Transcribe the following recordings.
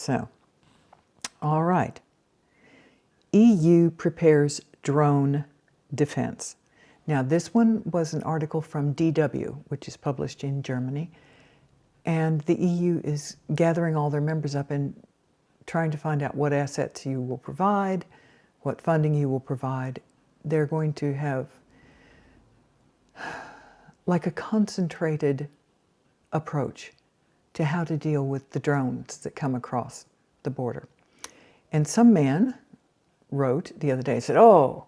So, all right. EU prepares drone defense. Now, this one was an article from DW, which is published in Germany, and the EU is gathering all their members up and trying to find out what assets you will provide, what funding you will provide. They're going to have like a concentrated approach to how to deal with the drones that come across the border. And some man wrote the other day, said, oh,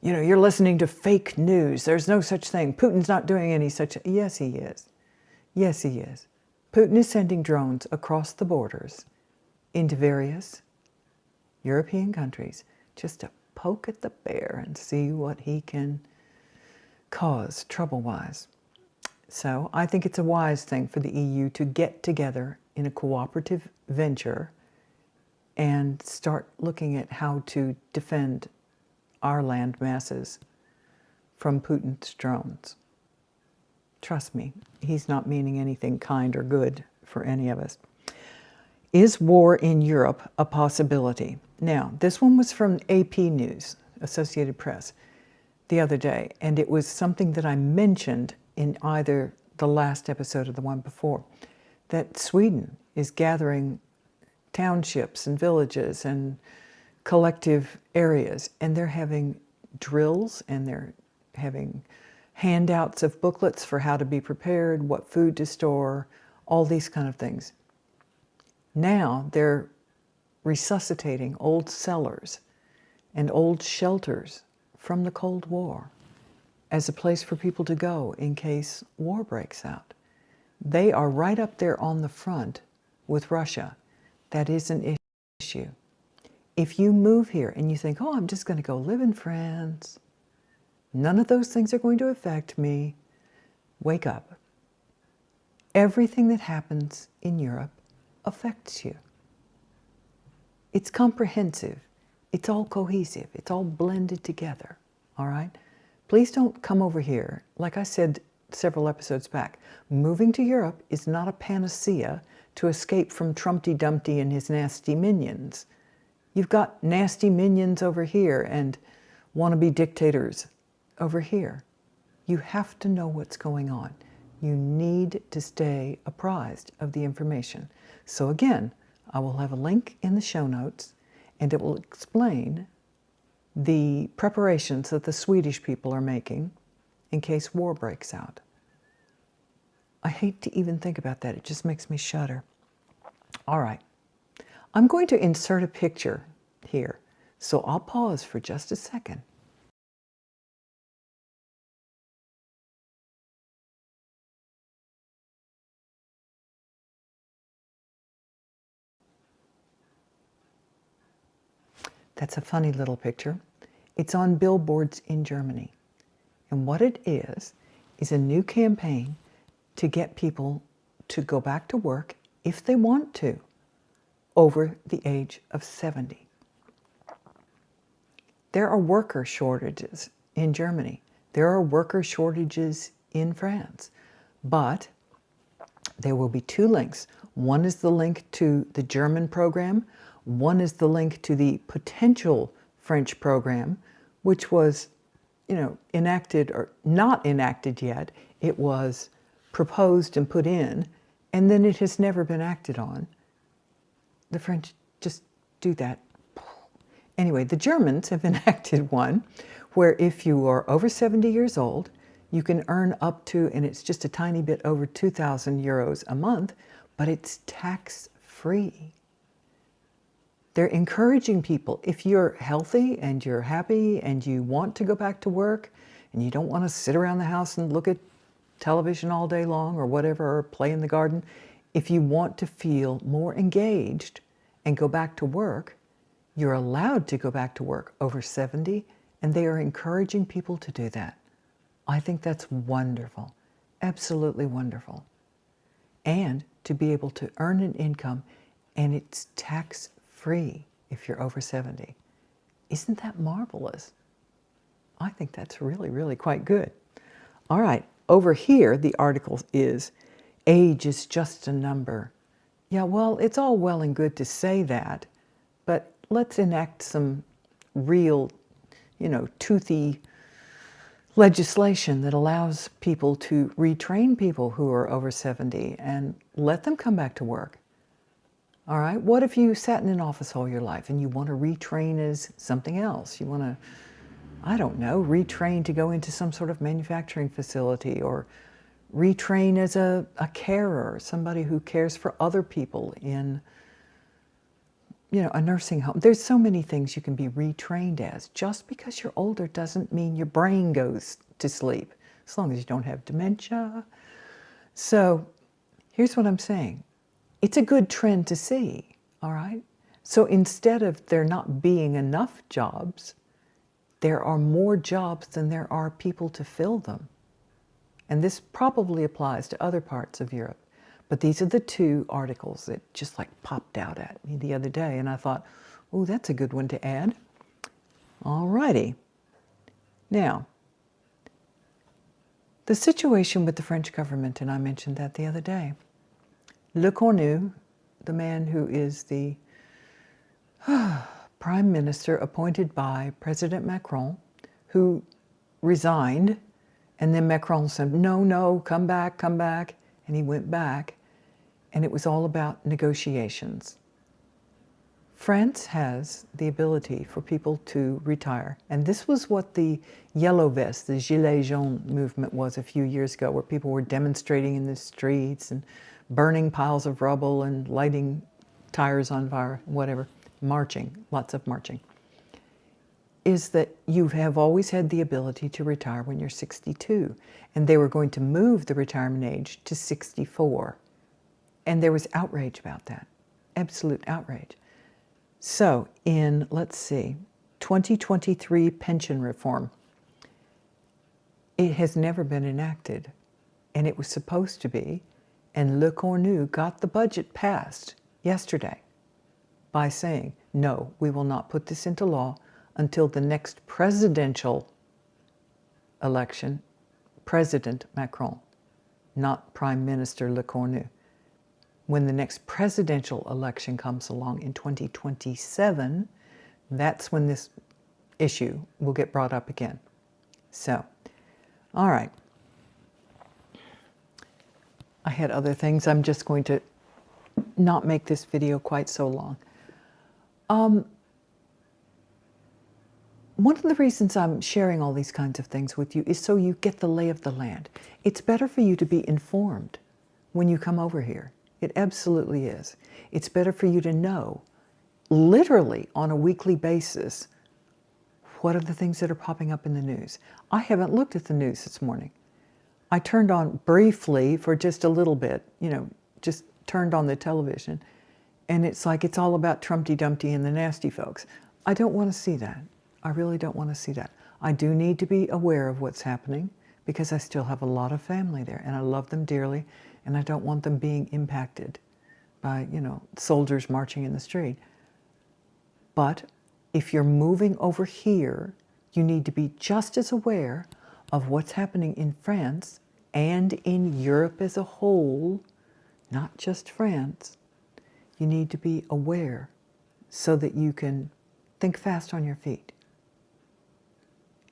you know, you're listening to fake news. There's no such thing. Putin's not doing any such. Yes, he is. Yes, he is. Putin is sending drones across the borders into various European countries just to poke at the bear and see what he can cause trouble-wise. So I think it's a wise thing for the EU to get together in a cooperative venture and start looking at how to defend our land masses from Putin's drones. Trust me, he's not meaning anything kind or good for any of us. Is war in Europe a possibility? Now, this one was from AP News, Associated Press, the other day, and it was something that I mentioned in either the last episode or the one before, that Sweden is gathering townships and villages and collective areas, and they're having drills and they're having handouts of booklets for how to be prepared, what food to store, all these kind of things. Now they're resuscitating old cellars and old shelters from the Cold War as a place for people to go in case war breaks out. They are right up there on the front with Russia. That is an issue. If you move here and you think, oh, I'm just going to go live in France, none of those things are going to affect me, wake up. Everything that happens in Europe affects you. It's comprehensive. It's all cohesive. It's all blended together, all right? Please don't come over here. Like I said several episodes back, moving to Europe is not a panacea to escape from Trumpty Dumpty and his nasty minions. You've got nasty minions over here and wannabe dictators over here. You have to know what's going on. You need to stay apprised of the information. So again, I will have a link in the show notes, and it will explain the preparations that the Swedish people are making in case war breaks out. I hate to even think about that. It just makes me shudder. All right. I'm going to insert a picture here, so I'll pause for just a second. That's a funny little picture. It's on billboards in Germany. And what it is a new campaign to get people to go back to work if they want to, over the age of 70. There are worker shortages in Germany. There are worker shortages in France. But there will be two links. One is the link to the German program. One is the link to the potential French program, which was, enacted or not enacted yet. It was proposed and put in, and then it has never been acted on. The French just do that. Anyway, the Germans have enacted one where if you are over 70 years old, you can earn up to, and it's just a tiny bit over 2,000 euros a month, but it's tax-free. They're encouraging people, if you're healthy and you're happy and you want to go back to work and you don't want to sit around the house and look at television all day long or whatever, or play in the garden, if you want to feel more engaged and go back to work, you're allowed to go back to work over 70, and they are encouraging people to do that. I think that's wonderful, absolutely wonderful. And to be able to earn an income, and it's tax-free if you're over 70. Isn't that marvelous? I think that's really, really quite good. All right, over here, the article is, age is just a number. Yeah, well, it's all well and good to say that, but let's enact some real, toothy legislation that allows people to retrain people who are over 70 and let them come back to work. All right, what if you sat in an office all your life and you want to retrain as something else? You want to, I don't know, retrain to go into some sort of manufacturing facility, or retrain as a carer, somebody who cares for other people in, a nursing home. There's so many things you can be retrained as. Just because you're older doesn't mean your brain goes to sleep, as long as you don't have dementia. So here's what I'm saying. It's a good trend to see, all right? So instead of there not being enough jobs, there are more jobs than there are people to fill them. And this probably applies to other parts of Europe. But these are the two articles that just like popped out at me the other day, and I thought, oh, that's a good one to add. All righty. Now, the situation with the French government, and I mentioned that the other day. Le Cornu, the man who is the prime minister appointed by President Macron, who resigned, and then Macron said, no, come back, and he went back, and it was all about negotiations. France has the ability for people to retire, and this was what the yellow vest, the Gilets jaunes movement was a few years ago, where people were demonstrating in the streets and burning piles of rubble and lighting tires on fire, whatever, marching, lots of marching, is that you have always had the ability to retire when you're 62. And they were going to move the retirement age to 64. And there was outrage about that, absolute outrage. So in, 2023 pension reform, it has never been enacted. And it was supposed to be. And Le Cornu got the budget passed yesterday by saying, no, we will not put this into law until the next presidential election, President Macron, not Prime Minister Le Cornu. When the next presidential election comes along in 2027, that's when this issue will get brought up again. So, all right. I had other things. I'm just going to not make this video quite so long. One of the reasons I'm sharing all these kinds of things with you is so you get the lay of the land. It's better for you to be informed when you come over here. It absolutely is. It's better for you to know, literally on a weekly basis, what are the things that are popping up in the news. I haven't looked at the news this morning. I turned on briefly for just a little bit, just turned on the television, and it's like it's all about Trumpty Dumpty and the nasty folks. I don't want to see that. I really don't want to see that. I do need to be aware of what's happening because I still have a lot of family there, and I love them dearly, and I don't want them being impacted by, soldiers marching in the street. But if you're moving over here, you need to be just as aware of what's happening in France and in Europe as a whole, not just France. You need to be aware so that you can think fast on your feet.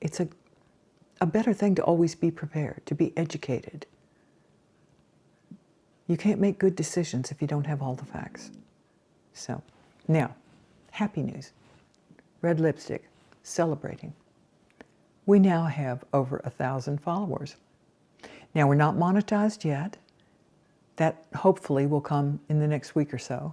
It's a better thing to always be prepared, to be educated. You can't make good decisions if you don't have all the facts. So, now, happy news. Red lipstick, celebrating. We now have over 1,000 followers. Now, we're not monetized yet. That hopefully will come in the next week or so.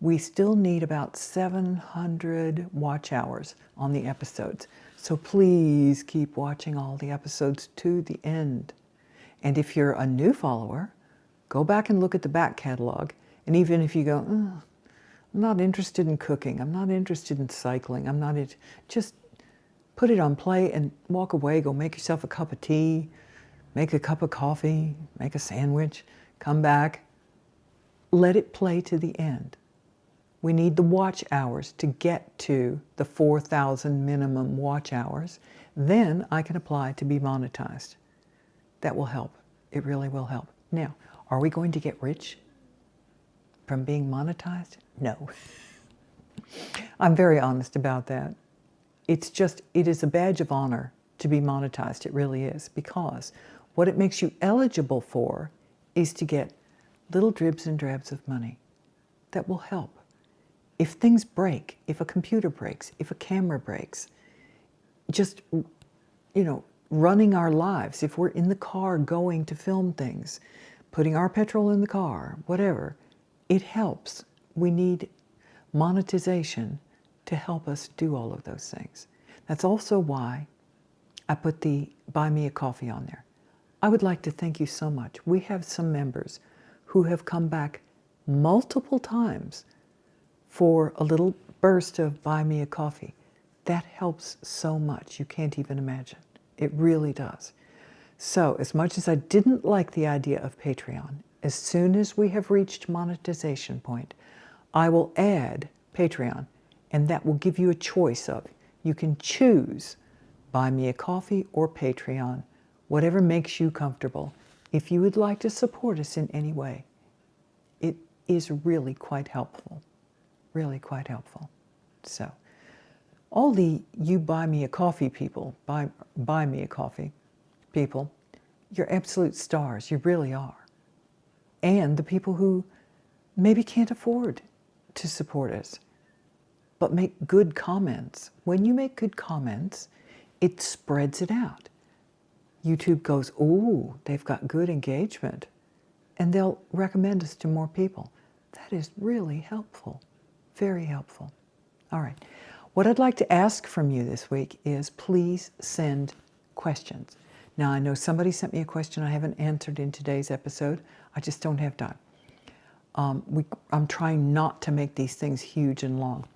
We still need about 700 watch hours on the episodes. So please keep watching all the episodes to the end. And if you're a new follower, go back and look at the back catalog. And even if you go, I'm not interested in cooking, I'm not interested in cycling, just put it on play and walk away, go make yourself a cup of tea, make a cup of coffee, make a sandwich, come back, let it play to the end. We need the watch hours to get to the 4,000 minimum watch hours. Then I can apply to be monetized. That will help. It really will help. Now, are we going to get rich? from being monetized? No. I'm very honest about that. It is a badge of honor to be monetized. It really is, because what it makes you eligible for is to get little dribs and drabs of money that will help. If things break, if a computer breaks, if a camera breaks, just, running our lives, if we're in the car going to film things, putting our petrol in the car, whatever, it helps. We need monetization to help us do all of those things. That's also why I put the Buy Me a Coffee on there. I would like to thank you so much. We have some members who have come back multiple times for a little burst of Buy Me a Coffee. That helps so much. You can't even imagine. It really does. So, as much as I didn't like the idea of Patreon, as soon as we have reached monetization point, I will add Patreon, and that will give you a choice of, you can choose Buy Me a Coffee or Patreon, whatever makes you comfortable. If you would like to support us in any way, it is really quite helpful. Really quite helpful. So, all the you buy me a coffee people, buy me a coffee people, you're absolute stars. You really are. And the people who maybe can't afford to support us, but make good comments. When you make good comments, it spreads it out. YouTube goes, ooh, they've got good engagement, and they'll recommend us to more people. That is really helpful. Very helpful. All right. What I'd like to ask from you this week is please send questions. Now, I know somebody sent me a question I haven't answered in today's episode. I just don't have time. I'm trying not to make these things huge and long.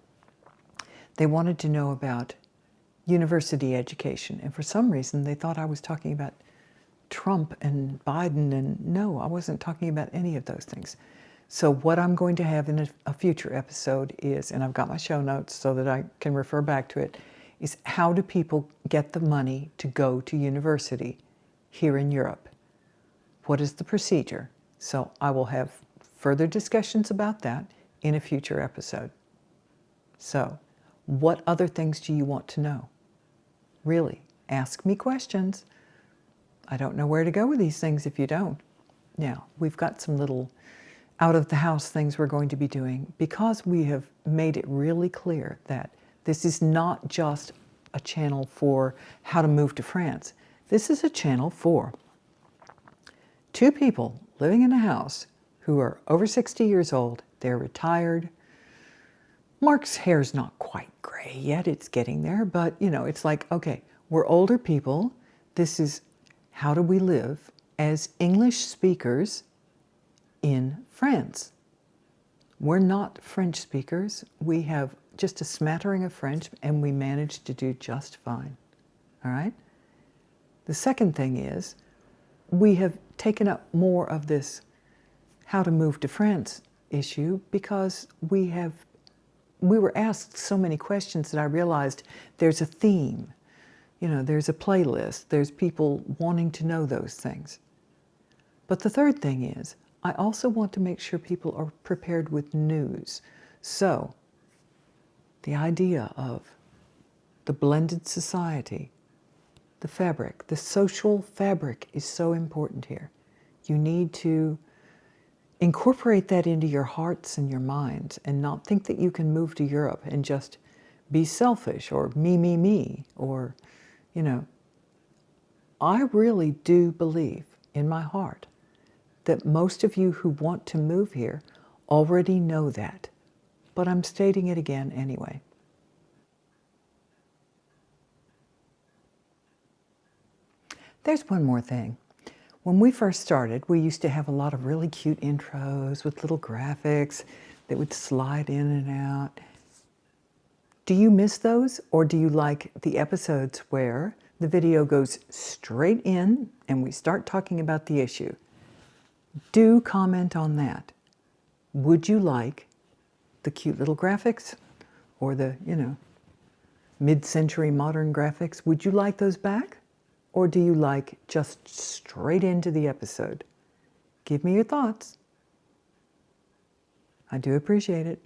They wanted to know about university education, and for some reason they thought I was talking about Trump and Biden, and no, I wasn't talking about any of those things. So what I'm going to have in a future episode is, and I've got my show notes so that I can refer back to it, is how do people get the money to go to university here in Europe? What is the procedure? So I will have further discussions about that in a future episode. So, what other things do you want to know? Really, ask me questions. I don't know where to go with these things if you don't. Now, we've got some little out-of-the-house things we're going to be doing because we have made it really clear that this is not just a channel for how to move to France. This is a channel for two people living in a house who are over 60 years old. They're retired. Mark's hair's not quite gray yet. It's getting there. But, it's like, okay, we're older people. This is how do we live as English speakers in France. We're not French speakers. We have just a smattering of French, and we manage to do just fine. All right? The second thing is, we have taken up more of this how to move to France issue because we were asked so many questions that I realized there's a theme. There's a playlist. There's people wanting to know those things. But the third thing is, I also want to make sure people are prepared with news. So, the idea of the blended society, the fabric, the social fabric is so important here. You need to incorporate that into your hearts and your minds and not think that you can move to Europe and just be selfish or me, or, I really do believe in my heart that most of you who want to move here already know that, but I'm stating it again anyway. There's one more thing. When we first started, we used to have a lot of really cute intros with little graphics that would slide in and out. Do you miss those, or do you like the episodes where the video goes straight in and we start talking about the issue? Do comment on that. Would you like the cute little graphics or the, mid-century modern graphics? Would you like those back? Or do you like just straight into the episode? Give me your thoughts. I do appreciate it.